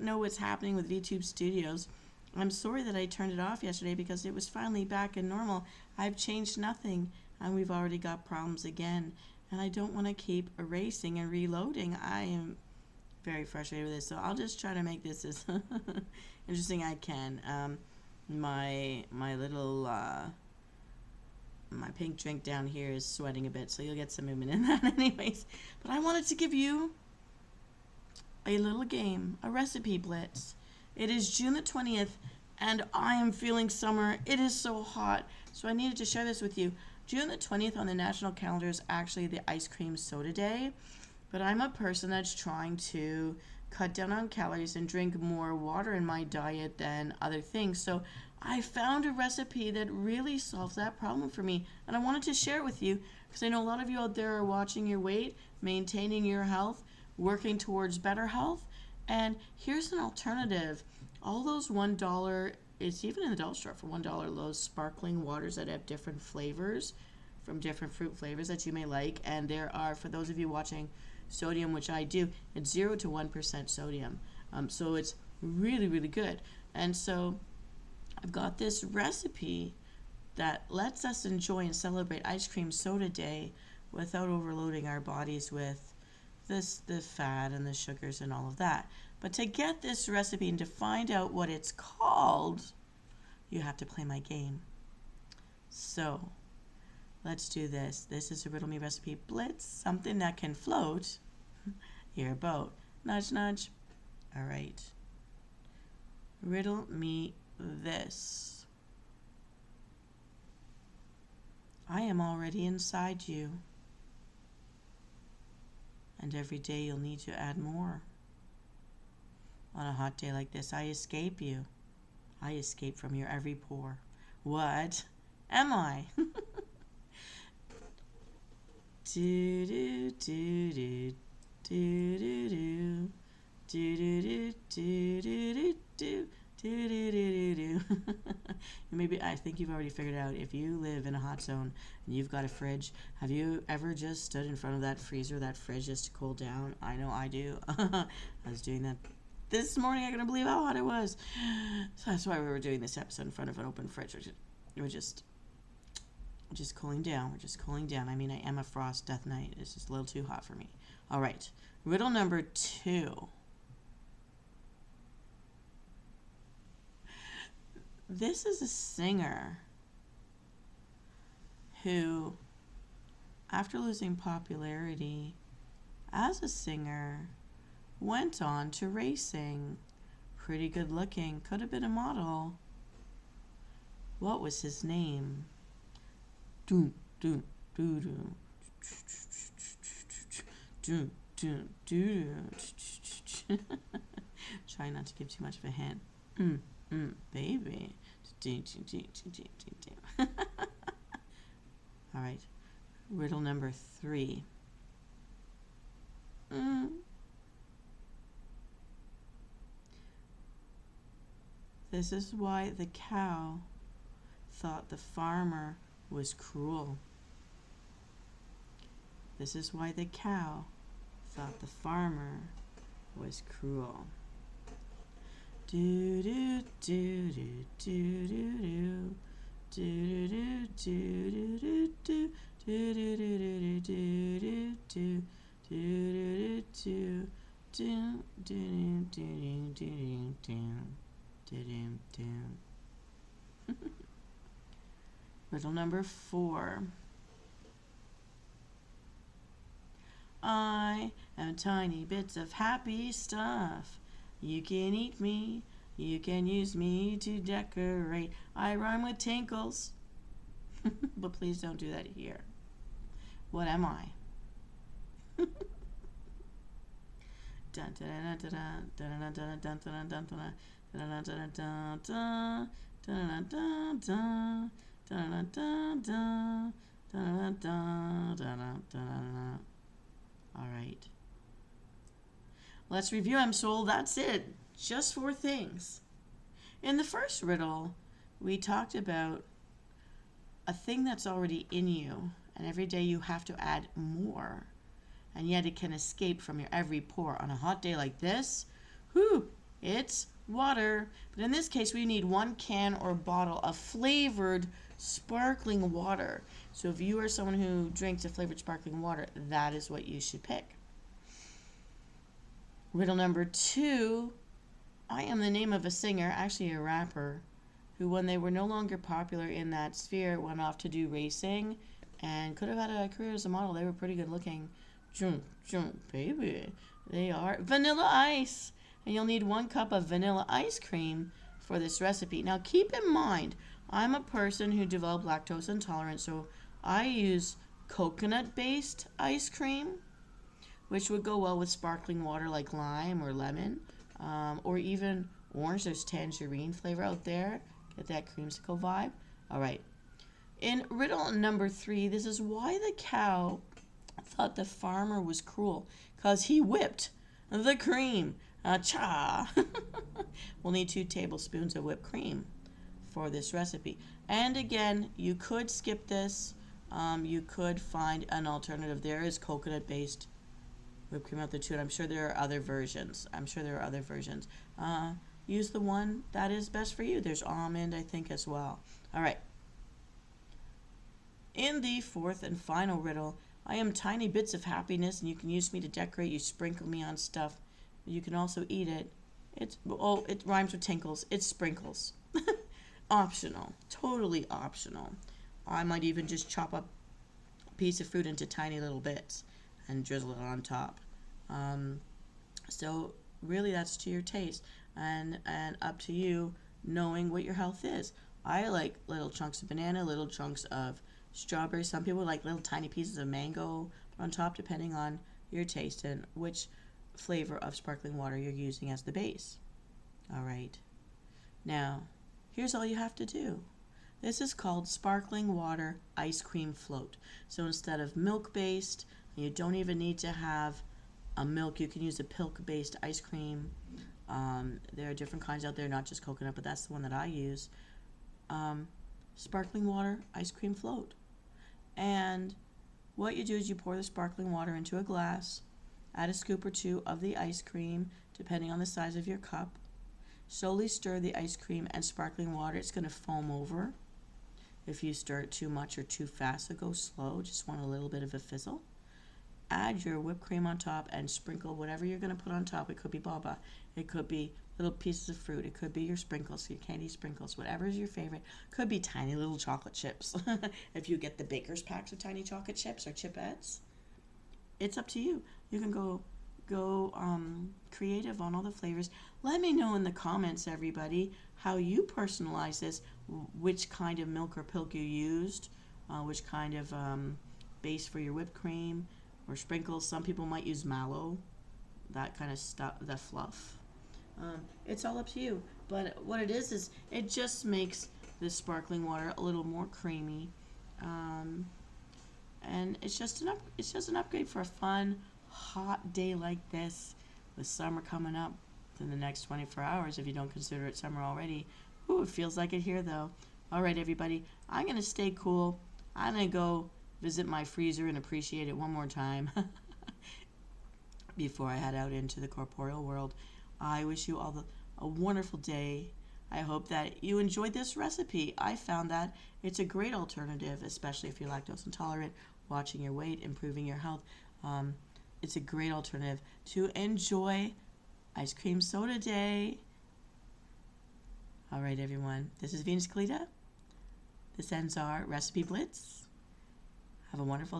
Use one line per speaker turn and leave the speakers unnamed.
know what's happening with VTube Studios. I'm sorry that I turned it off yesterday because it was finally back in normal. I've changed nothing, and we've already got problems again. And I don't want to keep erasing and reloading. I am very frustrated with this, so I'll just try to make this as interesting I can. My little my pink drink down here is sweating a bit, so you'll get some movement in that anyways. But I wanted to give you a little game, a recipe blitz. It is June the 20th, and I am feeling summer. It is so hot, so I needed to share this with you. June the 20th on the national calendar is actually the ice cream soda day, but I'm a person that's trying to cut down on calories and drink more water in my diet than other things. So I found a recipe that really solves that problem for me, and I wanted to share it with you because I know a lot of you out there are watching your weight, maintaining your health, working towards better health. And here's an alternative. All those $1, it's even in the dollar store for $1, those sparkling waters that have different flavors from different fruit flavors that you may like. And there are, for those of you watching, sodium, which I do, it's 0 to 1% sodium. So it's really, really good. And so I've got this recipe that lets us enjoy and celebrate Ice Cream Soda Day without overloading our bodies with the fat and the sugars and all of that. But to get this recipe and to find out what it's called, you have to play my game. So let's do this. This is a Riddle Me Recipe Blitz, something that can float your boat. Nudge, nudge. All right. Riddle me this. I am already inside you. And every day you'll need to add more. On a hot day like this, I escape you. I escape from your every pore. What am I? Do do do do do do do do do do do do do. Maybe I think you've already figured out if you live in a hot zone and you've got a fridge. Have you ever just stood in front of that freezer, that fridge, just to cool down? I know I do. I was doing that this morning. I couldn't believe how hot it was. So that's why we were doing this episode in front of an open fridge. We're just cooling down. We're just cooling down. I mean, I am a frost death knight. It's just a little too hot for me. All right. Riddle number 2. This is a singer who, after losing popularity as a singer, went on to racing. Pretty good looking. Could have been a model. What was his name? Do do do do do do do. Try not to give too much of a hint. Baby. All right. Riddle number 3. This is why the cow thought the farmer was cruel. This is why the cow thought the farmer was cruel. Do do do do do do do do do do do do do do do do do Riddle number 4. I am tiny bits of happy stuff. You can eat me, you can use me to decorate. I rhyme with tinkles. But please don't do that here. What am I? All right. Let's review Msoul. That's it. Just 4 things. In the first riddle, we talked about a thing that's already in you, and every day you have to add more, and yet it can escape from your every pore. On a hot day like this, whew, It's water. But in this case, we need 1 can or bottle of flavored sparkling water. So if you are someone who drinks a flavored sparkling water, that is what you should pick. Riddle number 2. I am the name of a singer, actually a rapper, who when they were no longer popular in that sphere went off to do racing and could have had a career as a model. They were pretty good looking. Jump, jump, baby. They are Vanilla Ice. And you'll need 1 cup of vanilla ice cream for this recipe. Now keep in mind, I'm a person who developed lactose intolerance, so I use coconut-based ice cream, which would go well with sparkling water like lime or lemon, or even orange. There's tangerine flavor out there. Get that creamsicle vibe. All right. In riddle number 3, this is why the cow thought the farmer was cruel, because he whipped the cream. Cha! We'll need 2 tablespoons of whipped cream for this recipe. And again, you could skip this. You could find an alternative. There is coconut-based whipped cream out there too, and I'm sure there are other versions. Use the one that is best for you. There's almond, I think, as well. All right. In the 4th and final riddle, I am tiny bits of happiness, and you can use me to decorate. You sprinkle me on stuff. You can also eat it. It rhymes with tinkles. It's sprinkles. Optional. Totally optional. I might even just chop up a piece of fruit into tiny little bits and drizzle it on top. So really that's to your taste and up to you knowing what your health is. I like little chunks of banana, little chunks of strawberry. Some people like little tiny pieces of mango on top, depending on your taste and which flavor of sparkling water you're using as the base. All right. Now, here's all you have to do. This is called sparkling water ice cream float. So instead of milk-based, you don't even need to have a milk. You can use a pilk-based ice cream. There are different kinds out there, not just coconut, but that's the one that I use. Sparkling water ice cream float. And what you do is you pour the sparkling water into a glass, add a scoop or 2 of the ice cream, depending on the size of your cup. Slowly stir the ice cream and sparkling water. It's going to foam over. If you stir it too much or too fast, so go slow. Just want a little bit of a fizzle. Add your whipped cream on top and sprinkle whatever you're going to put on top. It could be baba. It could be little pieces of fruit. It could be your sprinkles, your candy sprinkles, whatever is your favorite. Could be tiny little chocolate chips. If you get the baker's packs of tiny chocolate chips or chipettes, it's up to you. You can go creative on all the flavors. Let me know in the comments, everybody, how you personalize this, which kind of milk or pilk you used, which kind of base for your whipped cream or sprinkles. Some people might use mallow, that kind of stuff, the fluff. It's all up to you. But what it is it just makes this sparkling water a little more creamy. And it's just an upgrade for a fun, hot day like this, with summer coming up in the next 24 hours, if you don't consider it summer already. Ooh, it feels like it here, though. All right, everybody, I'm going to stay cool. I'm going to go visit my freezer and appreciate it one more time before I head out into the corporeal world. I wish you all a wonderful day. I hope that you enjoyed this recipe. I found that it's a great alternative, especially if you're lactose intolerant, watching your weight, improving your health. It's a great alternative to enjoy ice cream soda day. All right, everyone. This is Venus Kalita. This ends our Recipe Blitz. Have a wonderful day.